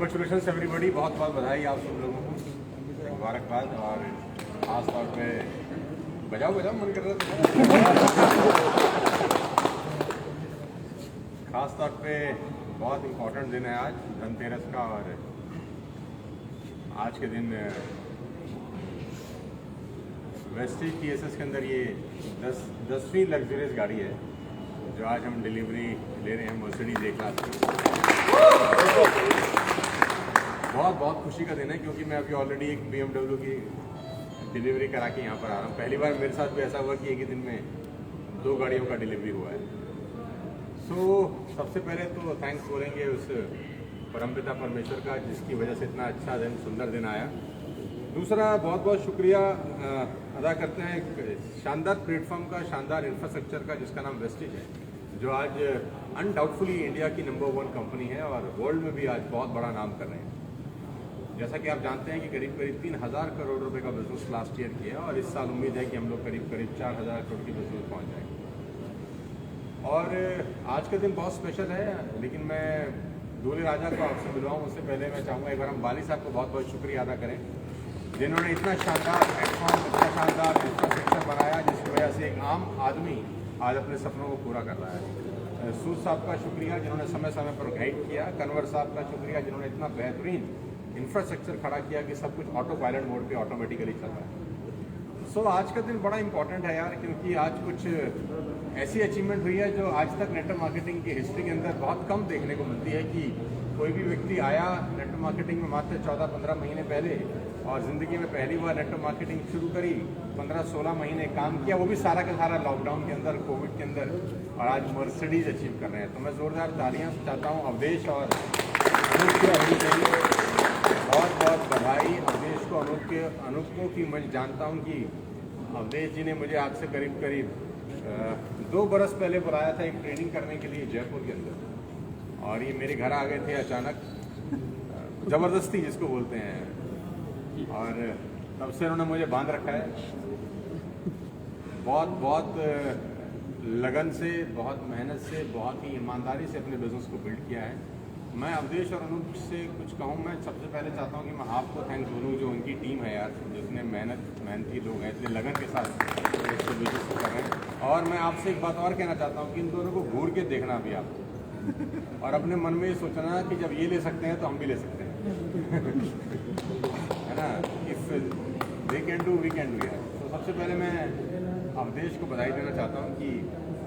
Congratulation everybody, बहुत बहुत बधाई आप सब लोगों को, मुबारकबाद। और खास तौर पे बजाओ बजाओ मन कर रहा था। खास तौर पे बहुत इम्पोर्टेंट दिन है आज, धनतेरस का। और आज के दिन वेस्टेज TSS के अंदर ये 10वीं लग्जरियस गाड़ी है जो आज हम डिलीवरी ले रहे हैं, मर्सिडीज A-क्लास। बहुत बहुत खुशी का दिन है क्योंकि मैं अभी ऑलरेडी एक BMW की डिलीवरी करा के यहाँ पर आ रहा हूँ। पहली बार मेरे साथ भी ऐसा हुआ कि एक ही दिन में 2 गाड़ियों का डिलीवरी हुआ है। सबसे पहले तो थैंक्स बोलेंगे उस परमपिता परमेश्वर का जिसकी वजह से इतना अच्छा दिन, सुंदर दिन आया। दूसरा बहुत बहुत शुक्रिया अदा करते हैं एक शानदार प्लेटफॉर्म का, शानदार इंफ्रास्ट्रक्चर का जिसका नाम वेस्टेज है, जो आज अनडाउटफुली इंडिया की नंबर 1 कंपनी है और वर्ल्ड में भी आज बहुत बड़ा नाम कर रहे हैं। जैसा कि आप जानते हैं कि करीब 3000 करोड़ रुपए का बिजनेस लास्ट ईयर किया और इस साल उम्मीद है कि हम लोग करीब 4000 करोड़ की बिजनेस पहुंच जाएंगे। और आज का दिन बहुत स्पेशल है, लेकिन मैं दूल्हे राजा को आपसे मिलवाऊँ उससे पहले मैं चाहूँगा एक बार हम बाली साहब को बहुत बहुत शुक्रिया अदा करें जिन्होंने इतना शानदार प्लेटफॉर्म, इतना शानदार इंफ्रास्ट्रक्चर बनाया जिसकी वजह से एक आम आदमी आज अपने सपनों को पूरा कर रहा है। सूद साहब का शुक्रिया जिन्होंने समय समय पर गाइड किया। कन्वर साहब का शुक्रिया जिन्होंने इतना बेहतरीन इंफ्रास्ट्रक्चर खड़ा किया कि सब कुछ ऑटो पायलट मोड पे ऑटोमेटिकली चल रहा है। आज का दिन बड़ा इंपॉर्टेंट है यार, क्योंकि आज कुछ ऐसी अचीवमेंट हुई है जो आज तक नेटवर्क मार्केटिंग की हिस्ट्री के अंदर बहुत कम देखने को मिलती है कि कोई भी व्यक्ति आया नेटवर्क मार्केटिंग में मात्र 14-15 महीने पहले और ज़िंदगी में पहली बार नेटवर्क मार्केटिंग शुरू करी, 15-16 महीने काम किया, वो भी सारा का सारा लॉकडाउन के अंदर, कोविड के अंदर, और आज मर्सिडीज अचीव कर रहे हैं। तो मैं ज़ोरदार तालियां चाहता हूँ अवधेश और अनूप की होनी चाहिए। बहुत बहुत बधाई अवधेश को, अनूप को कि मैं जानता हूँ कि अवधेश जी ने मुझे आज से करीब 2 बरस पहले बुलाया था एक ट्रेनिंग करने के लिए जयपुर के अंदर, और ये मेरे घर आ गए थे अचानक, ज़बरदस्ती जिसको बोलते हैं, और तब से उन्होंने मुझे बांध रखा है। बहुत लगन से, बहुत मेहनत से, बहुत ही ईमानदारी से अपने बिजनेस को बिल्ड किया है। मैं अवधेश और अनूप से कुछ कहूँ, मैं सबसे पहले चाहता हूँ कि मैं आपको थैंक्स बोलूँ जो उनकी टीम है यार, जिसने मेहनती लोग हैं, इतने लगन के साथ इसको बिजनेस को कर रहे हैं। और मैं आपसे एक बात और कहना चाहता हूँ कि इन दोनों को घूर के देखना भी आप और अपने मन में ये सोचना कि जब ये ले सकते हैं तो हम भी ले सकते हैं। है ना, if they can do we can do यार। तो सबसे पहले मैं अवधेश को बधाई देना चाहता हूँ कि,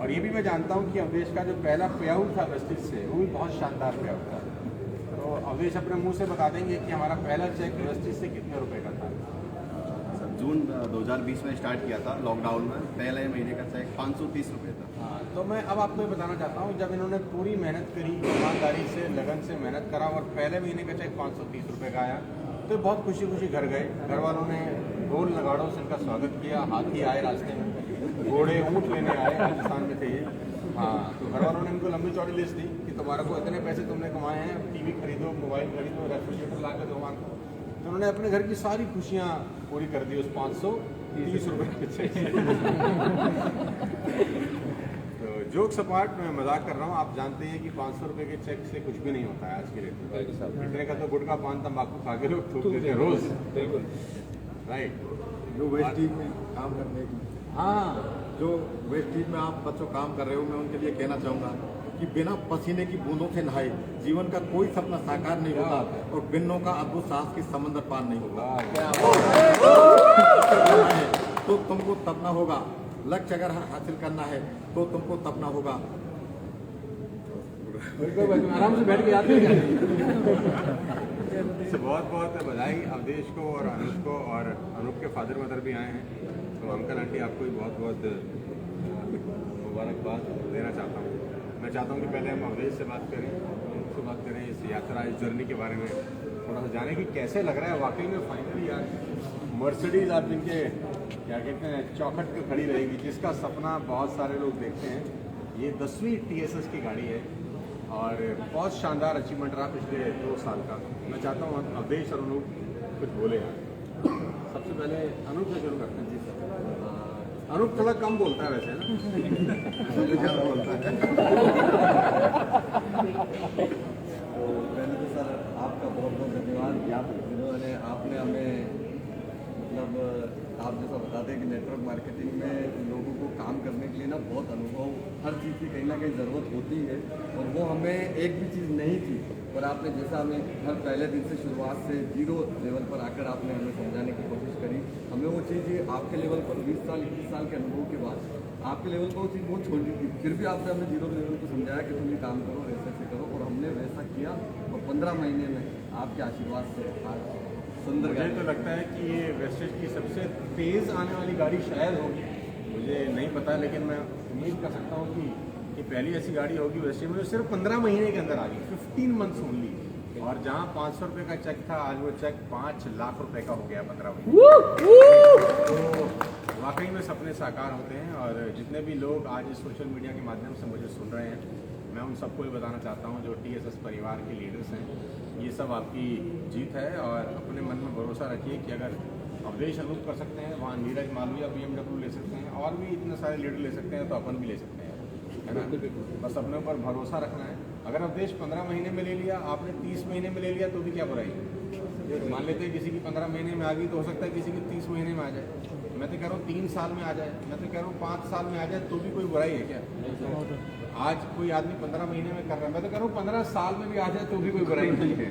और ये भी मैं जानता हूँ कि अवधेश का जो पहला पे आउट था वेस्टेज से वो भी बहुत शानदार पे आउट था। तो अवधेश अपने मुंह से बता देंगे कि हमारा पहला चेक वेस्टेज से कितने रुपए का था? जून 2020 में स्टार्ट किया था लॉकडाउन में, पहले महीने का चेक 530 रुपये था। हाँ, तो मैं अब आपको ये बताना चाहता हूँ, जब इन्होंने पूरी मेहनत करी, ईमानदारी से, लगन से मेहनत करा और पहले महीने का चेक 530 रुपये का आया, तो बहुत खुशी खुशी घर गए। घर वालों ने ढोल नगाड़ों से इनका स्वागत किया, हाथी आए रास्ते में, घोड़े ऊँट लेने आए, राजस्थान में थे ये। हाँ, तो घर वालों ने इनको लंबी चौड़ी लिस्ट दी कि तुम्हारे को इतने पैसे तुमने कमाए हैं, टीवी खरीदो, मोबाइल खरीदो, रेफ्रिजरेटर ला कर दो मान को। तो उन्होंने अपने घर की सारी खुशियाँ पूरी कर दी उस 530 रुपये के चेक से। तो जोक्स अपार्ट, मैं मजाक कर रहा हूँ, आप जानते हैं कि 500 रुपये के चेक से कुछ भी नहीं होता है आज की डेट में। इतने का तो गुटखा पान तंबाकू खा के लोग थूक देते हैं रोज। बिल्कुल राइट। जो वेस्टेज में काम करने की, हाँ, जो वेस्टेज में आप बच्चों काम कर रहे हो, मैं उनके लिए कहना चाहूँगा कि बिना पसीने की बूंदों से नहाए जीवन का कोई सपना साकार नहीं होता और बिन्नों का अद्भुत साहस की समंदर पार नहीं होता। तो तुमको तपना होगा, लक्ष्य अगर हासिल करना है तो तुमको तपना होगा। आराम से बैठ के याद बहुत बहुत बधाई अवधेश को और अनूप को, और अनूप के फादर मदर भी आए हैं, तो अंकल आंटी आपको भी बहुत बहुत मुबारकबाद देना चाहता हूँ। मैं चाहता हूँ कि पहले हम अवधेश से बात करें, उनसे बात करें इस यात्रा, इस जर्नी के बारे में थोड़ा सा जाने कि कैसे लग रहा है वाकई में फाइनली यार मर्सिडीज आप जिनके क्या कहते हैं चौखट पे खड़ी रहेगी, जिसका सपना बहुत सारे लोग देखते हैं। ये 10वीं TSS की गाड़ी है और बहुत शानदार अचीवमेंट रहा पिछले 2 साल का। मैं चाहता हूँ अवधेश और अनूप कुछ बोले यार। सबसे पहले अनूप से शुरू करते हैं। जी सर। अनूप थोड़ा कम बोलता है वैसे ना। तो पहले तो सर आपका बहुत जिन्होंने आपने हमें मतलब आप जैसा बताते हैं कि नेटवर्क मार्केटिंग में लोगों को काम करने के लिए ना बहुत अनुभव, हर चीज़ की कहीं ना कहीं ज़रूरत होती है, और वो हमें एक भी चीज़ नहीं थी, और आपने जैसा हमें हर पहले दिन से शुरुआत से 0 लेवल पर आकर आपने हमें समझाने की कोशिश करी। हमें वो चीज़ आपके लेवल पर 20 साल 21 साल के अनुभव के बाद आपके लेवल पर वो चीज़ बहुत छोटी थी, फिर भी आपने हमें 0 लेवल को समझाया कि तुम ये काम करो, ऐसे करो, और हमने वैसा किया, और 15 महीने में आपके आशीर्वाद से आज सुंदर मुझे तो लगता है कि ये वेस्टेज की सबसे तेज़ आने वाली गाड़ी शायद होगी, मुझे नहीं पता, लेकिन मैं उम्मीद कर सकता हूँ कि ये पहली ऐसी गाड़ी होगी वेस्टेज में जो सिर्फ 15 महीने के अंदर आ गई, 15 मंथ्स ओनली, और जहाँ 500 रुपये का चेक था आज वो चेक 5 लाख रुपए का हो गया 15 महीने। तो वाकई में सपने साकार होते हैं, और जितने भी लोग आज इस सोशल मीडिया के माध्यम से मुझे सुन रहे हैं, मैं उन सबको ये बताना चाहता हूँ जो TSS परिवार के लीडर्स हैं, ये सब आपकी जीत है, और अपने मन में भरोसा रखिए कि अगर अवधेश अनूप कर सकते हैं, वहाँ नीरज मालवीय BMW ले सकते हैं, और भी इतने सारे लीडर ले सकते हैं, तो अपन भी ले सकते हैं, है ना। बस अपने ऊपर भरोसा रखना है। अगर अवधेश 15 महीने में ले लिया, आपने 30 महीने में ले लिया, तो भी क्या बुराई है। मान लेते हैं किसी की 15 महीने में आ गई, तो हो सकता है किसी की 30 महीने में आ जाए। मैं तो कह रहा हूँ 3 साल में आ जाए, मैं तो कह रहा हूँ 5 साल में आ जाए, तो भी कोई बुराई है क्या। आज कोई आदमी 15 महीने में कर रहा है, मैं तो कह रहा हूँ 15 साल में भी आ जाए तो भी कोई बुराई नहीं है।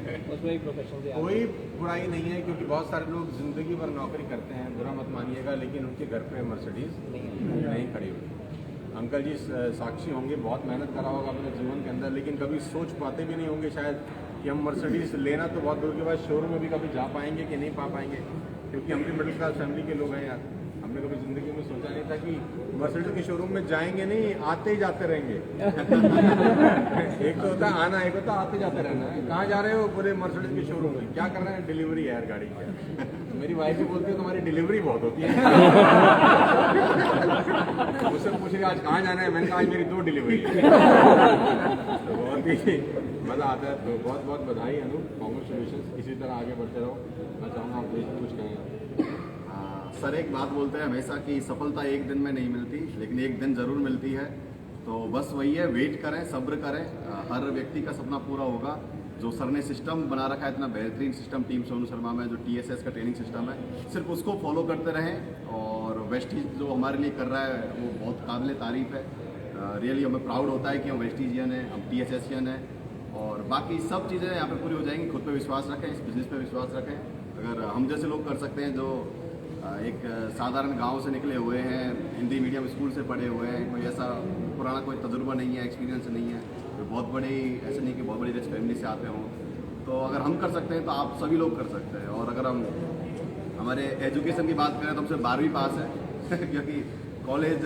कोई बुराई नहीं है, क्योंकि बहुत सारे लोग जिंदगी भर नौकरी करते हैं, बुरा मत मानिएगा, लेकिन उनके घर पे मर्सिडीज नहीं खड़ी हुई। अंकल जी साक्षी होंगे, बहुत मेहनत करा होगा अपने जीवन के अंदर, लेकिन कभी सोच पाते भी नहीं होंगे शायद कि हम मर्सिडीज लेना तो बहुत दूर के बाद शोरूम में भी कभी जा पाएंगे कि नहीं पा पाएंगे, क्योंकि हम भी मिडिल क्लास फैमिली के लोग हैं यार। हमने कभी जिंदगी में सोचा नहीं था कि मर्सिडीज के शोरूम में जाएंगे नहीं, आते ही जाते रहेंगे। एक तो होता है आना, एक होता है आते जाते रहना है। कहाँ जा रहे हो, बोले मर्सिडीज के शोरूम में। क्या कर रहे हैं, डिलीवरी है यार गाड़ी की। तो मेरी वाइफ भी बोलती है तुम्हारी डिलीवरी बहुत होती है। मुझसे पूछ रही आज कहाँ जाना है, मैंने कहा आज मेरी 2 डिलीवरी है। तो बहुत ही मज़ा आता है। तो बहुत बहुत बधाई अनूप, कॉन्ग्रेचुलेशन, इसी तरह आगे बढ़ते रहो। मैं चाहूँगा आप कुछ कहें। सर एक बात बोलते हैं हमेशा कि सफलता एक दिन में नहीं मिलती, लेकिन एक दिन ज़रूर मिलती है। तो बस वही है, वेट करें, सब्र करें, हर व्यक्ति का सपना पूरा होगा। जो सर ने सिस्टम बना रखा है, इतना बेहतरीन सिस्टम टीम सोनू शर्मा में, जो TSS का ट्रेनिंग सिस्टम है, सिर्फ उसको फॉलो करते रहें। और वेस्टीज जो हमारे लिए कर रहा है वो बहुत काबिल तारीफ़ है। रियली हमें प्राउड होता है कि हम वेस्टीजियन हैं, हम TSSian हैं, और बाकी सब चीज़ें यहाँ पे पूरी हो जाएंगी। खुद पे विश्वास रखें, इस बिज़नेस पे विश्वास रखें। अगर हम जैसे लोग कर सकते हैं जो एक साधारण गांव से निकले हुए हैं, हिंदी मीडियम स्कूल से पढ़े हुए हैं, कोई ऐसा पुराना कोई तजुर्बा नहीं है, एक्सपीरियंस नहीं है, कोई बहुत बड़ी ऐसे नहीं कि बहुत बड़ी रिच फैमिली से आते हों, तो अगर हम कर सकते हैं तो आप सभी लोग कर सकते हैं। और अगर हम हमारे एजुकेशन की बात करें तो हमसे 12वीं पास है क्योंकि कॉलेज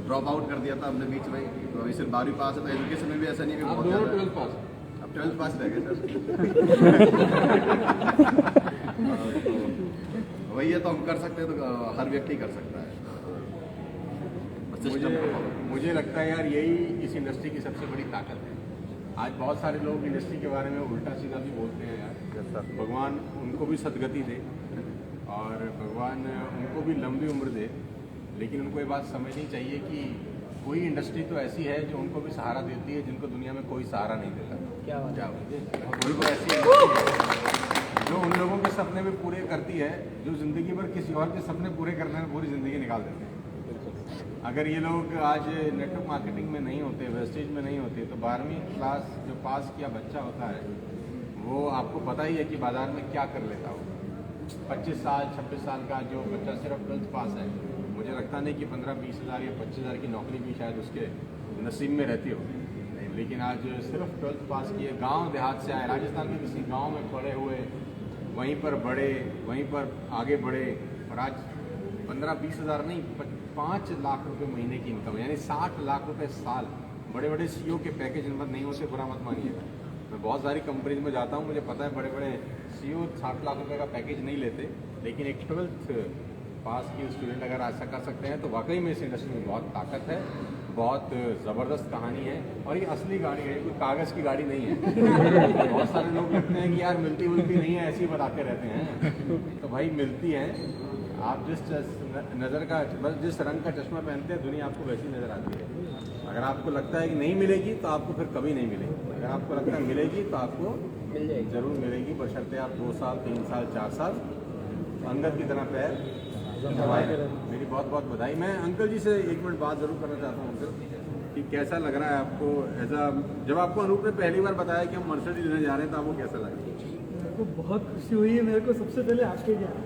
ड्रॉप आउट कर दिया था हमने बीच में, तो अभी सिर्फ 12वीं पास है। तो एजुकेशन में भी ऐसा नहीं है कि बहुत ज़्यादा 12th पास, अब 12th पास रह गए सर। वही है, तो हम कर सकते हैं, तो हर व्यक्ति कर सकता है। मुझे लगता है यार यही इस इंडस्ट्री की सबसे बड़ी ताकत है। आज बहुत सारे लोग इंडस्ट्री के बारे में उल्टा सीधा भी बोलते हैं यार। भगवान उनको भी सदगति दे और भगवान उनको भी लंबी उम्र दे, लेकिन उनको ये बात समझनी चाहिए कि कोई इंडस्ट्री तो ऐसी है जो उनको भी सहारा देती है जिनको दुनिया में कोई सहारा नहीं देता। क्या कोई ऐसी इंडस्ट्री है जो उन लोगों के सपने भी पूरे करती है जो ज़िंदगी भर किसी और के सपने पूरे करने में पूरी ज़िंदगी निकाल देते हैं। अगर ये लोग आज नेटवर्क मार्केटिंग में नहीं होते, वेस्टेज में नहीं होते, तो 12वीं क्लास जो पास किया बच्चा होता है वो आपको पता ही है कि बाज़ार में क्या कर लेता हो। 25 साल 26 साल का जो बच्चा सिर्फ 12th पास है, मुझे लगता नहीं कि 15-20 हज़ार या 25 हज़ार की नौकरी भी शायद उसके नसीब में रहती हो। लेकिन आज सिर्फ 12th पास किए, गांव देहात से आए, राजस्थान के किसी गांव में पड़े हुए, वहीं पर बढ़े, वहीं पर आगे बढ़े, और आज 15-20 हज़ार नहीं 5 लाख रुपए महीने की इनकम, यानी 60 लाख रुपए साल। बड़े बड़े CEO के पैकेज इन पर नहीं होते, बुरा मत मानिएगा। मैं बहुत सारी कंपनीज में जाता हूँ, मुझे पता है बड़े बड़े CEO 60 लाख रुपए का पैकेज नहीं लेते, लेकिन एक 12th पास की स्टूडेंट अगर ऐसा कर सकते हैं तो वाकई में इस इंडस्ट्री में बहुत ताकत है, बहुत ज़बरदस्त कहानी है। और ये असली गाड़ी है, कोई कागज़ की गाड़ी नहीं है। बहुत सारे लोग लगते हैं कि यार मिलती उलती नहीं है, ऐसे ही बताते रहते हैं। तो भाई मिलती है। आप जिस नज़र का जिस रंग का चश्मा पहनते हैं दुनिया आपको वैसी नज़र आती है। अगर आपको लगता है कि नहीं मिलेगी तो आपको फिर कभी नहीं मिलेगी, अगर आपको लगता है मिलेगी तो आपको मिल जाएगी। जरूर मिलेगी, बशर्ते आप 2 साल 3 साल 4 साल अंगद की तरह पैर दबाएं। मेरी बहुत बहुत बधाई। मैं अंकल जी से 1 मिनट बात जरूर करना चाहता हूँ अंकल, कि कैसा लग रहा है आपको जब आपको अनूप ने पहली बार बताया कि हम मर्सिडीज लेने जा रहे हैं तो आपको कैसा लगा? मेरे को बहुत खुशी हुई है। मेरे को सबसे पहले आपके जाना,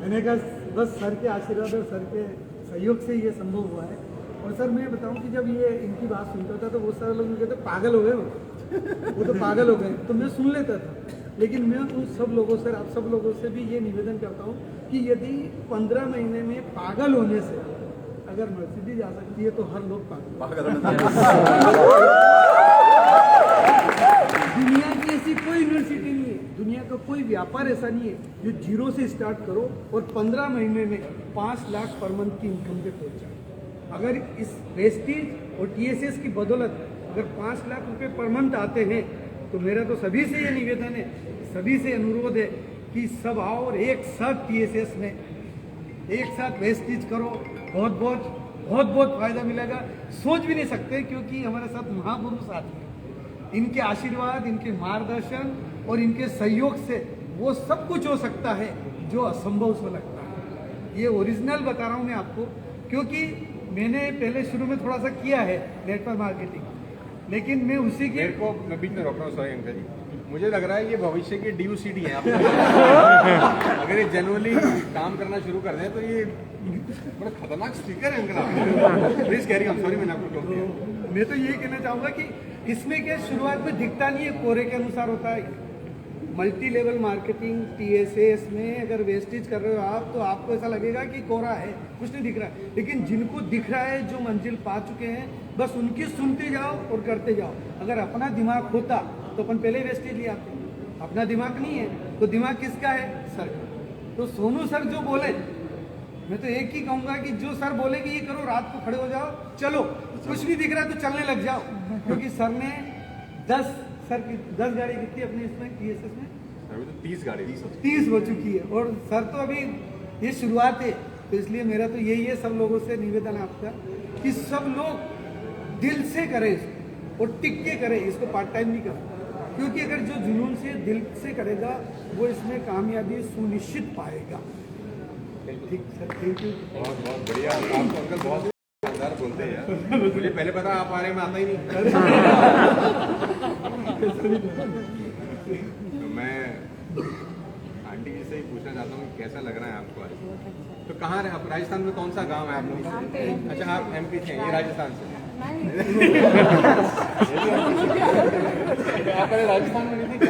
मैंने कहा बस सर के आशीर्वाद और सर के सहयोग से ये संभव हुआ है। और सर मैं बताऊं कि जब ये इनकी बात सुनता था तो वो सारे लोग मुझे कहते पागल हो गए, वो तो पागल हो गए, तो मैं सुन लेता था। लेकिन मैं उन सब लोगों से, आप सब लोगों से भी ये निवेदन करता हूँ कि यदि 15 महीने में पागल होने से अगर मर्सिडीज आ सकती है तो हर लोग पागल। दुनिया की ऐसी कोई यूनिवर्सिटी नहीं है, दुनिया का कोई व्यापार ऐसा नहीं है जो जीरो से स्टार्ट करो और 15 महीने में 5 लाख पर मंथ की इनकम पे पहुंच जाए। अगर इस प्रेस्टीज और TSS की बदौलत अगर 5 लाख रुपए पर मंथ आते हैं तो मेरा तो सभी से ये निवेदन है, सभी से अनुरोध है कि सब आओ और एक साथ TSS में एक साथ प्रेस्टीज करो। बहुत बहुत फायदा मिलेगा, सोच भी नहीं सकते, क्योंकि हमारे साथ महापुरुष साथी हैं। इनके आशीर्वाद, इनके मार्गदर्शन और इनके सहयोग से वो सब कुछ हो सकता है जो असंभव से लगता है। ये ओरिजिनल बता रहा हूँ मैं आपको, क्योंकि मैंने पहले शुरू में थोड़ा सा किया है नेटवर्क मार्केटिंग, लेकिन मैं उसी के मेरे को, मैं बीच में रोक रहा हूँ, सॉरी अंकल जी, मुझे लग रहा है ये भविष्य के DUCD हैं आप। अगर ये जनरली काम करना शुरू कर दें तो ये बड़ा खतरनाक स्पीकर है अंकल आप। प्लीज कैरी ऑन, सॉरी मैंने आपको टोक दिया। मैं तो यही कहना चाहूँगा कि इसमें क्या शुरुआत में दिखता नहीं है, कोरे के अनुसार होता है। मल्टी लेवल मार्केटिंग TSS में अगर वेस्टेज कर रहे हो आप तो आपको ऐसा लगेगा कि कोरा है, कुछ नहीं दिख रहा है। लेकिन जिनको दिख रहा है, जो मंजिल पा चुके हैं, बस उनकी सुनते जाओ और करते जाओ। अगर अपना दिमाग होता तो अपन पहले वेस्टेज ले आते। अपना दिमाग नहीं है तो दिमाग किसका है? सर का। तो सोनू सर जो बोले, मैं तो एक ही कहूँगा कि जो सर बोले कि ये करो, रात को खड़े हो जाओ, चलो, कुछ नहीं दिख रहा तो चलने लग जाओ। क्योंकि सर ने 10 गाड़ी कितनी अपने इसमें TSS में? अभी तो 30 गाड़ी 30 हो चुकी है, और सर तो अभी ये शुरुआत है। तो इसलिए मेरा तो यही है सब लोगों से निवेदन आपका कि सब लोग दिल से करें इसको और टिक के करें इसको, पार्ट टाइम नहीं करें। क्योंकि अगर जो जुनून से दिल से करेगा वो इसमें कामयाबी सुनिश्चित पाएगा। ठीक सर, थैंक यू। बहुत बहुत बढ़िया। आपको अंकल बहुत शानदार बोलते हैं यार, मुझे पहले पता आप आ रहे में आता ही नहीं। तो मैं आंटी जी से ही पूछना चाहता हूँ कैसा लग रहा है आपको आज? तो कहाँ रहे आप? राजस्थान में कौन सा गांव है आप लोग? अच्छा, आप MP से हैं, ये राजस्थान से? आप पहले राजस्थान में नहीं थे?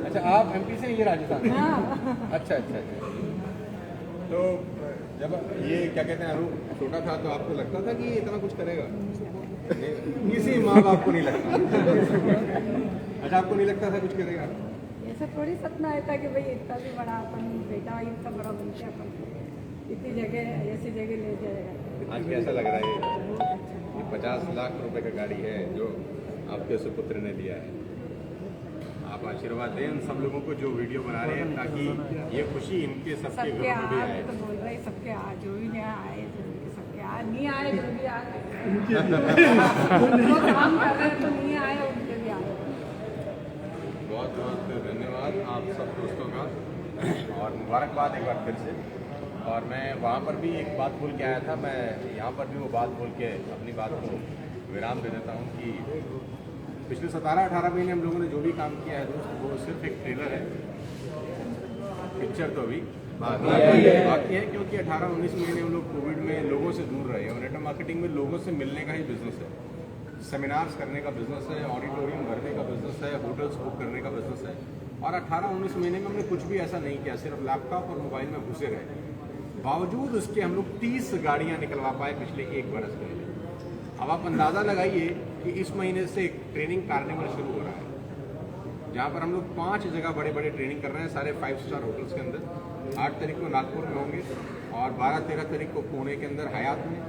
अच्छा, आप MP से, ये राजस्थान? अच्छा। तो जब ये क्या कहते हैं अनूप छोटा था तो आपको लगता था कि ये इतना कुछ करेगा? किसी माँ बाप को नहीं लगता। अच्छा, आपको नहीं लगता था कुछ करेगा? ऐसा थोड़ी सपना है था कि भाई इतना भी बड़ा अपन बेटा इतना बड़ा बन के अपन इतनी जगह ऐसी जगह ले जाएगा। आज कैसा लग रहा है? ये 50 लाख रुपए का गाड़ी है जो आपके सुपुत्र ने लिया है। आप आशीर्वाद दें उन सब लोगों को जो वीडियो बना रहे हैं, ताकि ये खुशी इनके सबके घरों में भी आए। तो बोल रहे सबके आ, जो भी नहीं आए सबके आ, नहीं आए जो भी आ, जो काम कर रहे हैं तो नहीं आए उनके भी आए। बहुत बहुत धन्यवाद आप सब दोस्तों का, और मुबारकबाद एक बार फिर से। और मैं वहाँ पर भी एक बात बोल के आया था, मैं यहाँ पर भी वो बात बोल के अपनी बात को विराम दे देता हूँ कि पिछले 17-18 महीने हम लोगों ने जो भी काम किया है दोस्त, वो सिर्फ एक ट्रेलर है। पिक्चर तो अभी बाकी है, क्योंकि 18-19 महीने हम लोग कोविड में लोगों से दूर रहे, और नेटवर्क मार्केटिंग में लोगों से मिलने का ही बिजनेस है, सेमिनार्स करने का बिजनेस है, ऑडिटोरियम भरने का बिजनेस है, होटल्स बुक करने का बिजनेस है। और 18-19 महीने में हमने कुछ भी ऐसा नहीं किया, सिर्फ लैपटॉप और मोबाइल में घुसे रहे। बावजूद उसके हम लोग 30 गाड़ियाँ निकलवा पाए पिछले 1 बरस में। अब आप अंदाज़ा लगाइए कि इस महीने से एक ट्रेनिंग कार्निवल शुरू हो रहा है, जहाँ पर हम लोग 5 जगह बड़े बड़े ट्रेनिंग कर रहे हैं, सारे 5 स्टार होटल्स के अंदर। 8 तारीख को नागपुर में होंगे, और 12-13 तारीख को पुणे के अंदर हयात में,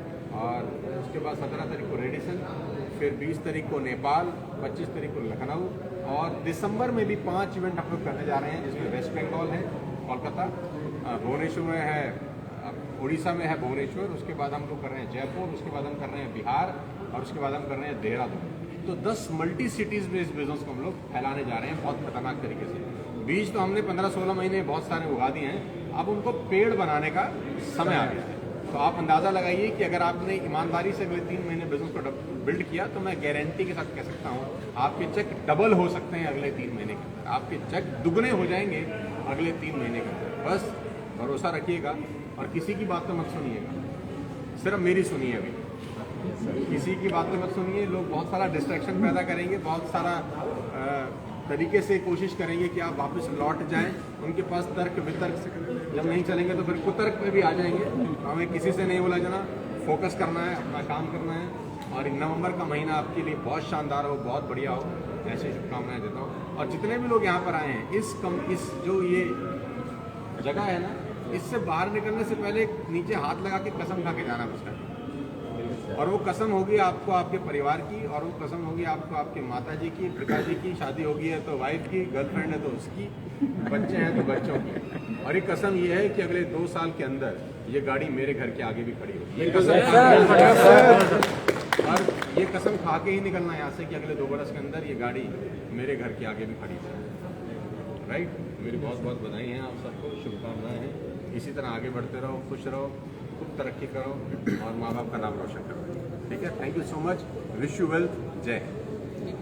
और उसके बाद 17 तारीख को रेडिसन, फिर 20 तारीख को नेपाल, 25 तारीख को लखनऊ, और दिसंबर में भी 5 इवेंट हम लोग करने जा रहे हैं, जिसमें वेस्ट बंगाल है, कोलकाता, भुवनेश्वर में है, उड़ीसा में है भुवनेश्वर, उसके बाद हम लोग कर रहे हैं जयपुर, उसके बाद हम कर रहे हैं बिहार, और उसके बाद हम कर रहे हैं देहरादून। तो 10 मल्टी सिटीज़ में इस बिजनेस को हम लोग फैलाने जा रहे हैं बहुत खतरनाक तरीके से। बीज तो हमने 15-16 महीने बहुत सारे उगा दिए हैं, अब उनको पेड़ बनाने का समय आ गया है। तो आप अंदाज़ा लगाइए कि अगर आपने ईमानदारी से अगले 3 महीने बिजनेस को बिल्ड किया तो मैं गारंटी के साथ कह सकता हूँ आपके चेक डबल हो सकते हैं अगले 3 महीने के अंदर, आपके चेक दुगने हो जाएंगे अगले 3 महीने के अंदर। बस भरोसा रखिएगा और किसी की बात तो मत सुनिएगा, सिर्फ मेरी सुनिए। अभी किसी की बात तो मत सुनिए। लोग बहुत सारा डिस्ट्रैक्शन पैदा करेंगे, बहुत सारा तरीके से कोशिश करेंगे कि आप वापस लौट जाएं। उनके पास तर्क वितर्क जब नहीं चलेंगे तो फिर कुतर्क में भी आ जाएंगे। तो हमें किसी से नहीं बोला जाना, फोकस करना है, अपना काम करना है। और नवंबर का महीना आपके लिए बहुत शानदार हो, बहुत बढ़िया हो, ऐसी शुभकामनाएं देता हूँ। और जितने भी लोग यहाँ पर आए हैं, इस जो ये जगह है ना, इससे बाहर निकलने से पहले नीचे हाथ लगा के कसम खा के जाना उसका। और वो कसम होगी आपको आपके परिवार की, और वो कसम होगी आपको आपके माता जी की, पिताजी की, शादी होगी है तो वाइफ की, गर्लफ्रेंड है तो उसकी, बच्चे हैं तो बच्चों की। और ये कसम ये है कि अगले 2 साल के अंदर ये गाड़ी मेरे घर के आगे भी खड़ी होगी। ये कसम खा के ही निकलना है यहाँ से कि अगले 2 बरस के अंदर ये गाड़ी मेरे घर के आगे भी खड़ी होगी। राइट, मेरी बहुत बहुत बधाई हैं आप सबको, शुभकामनाएं हैं। इसी तरह आगे बढ़ते रहो, खुश रहो, खूब तरक्की करो और माँ बाप का नाम रोशन करो। ठीक है, thank you so much, wish you wealth, जय हिंद।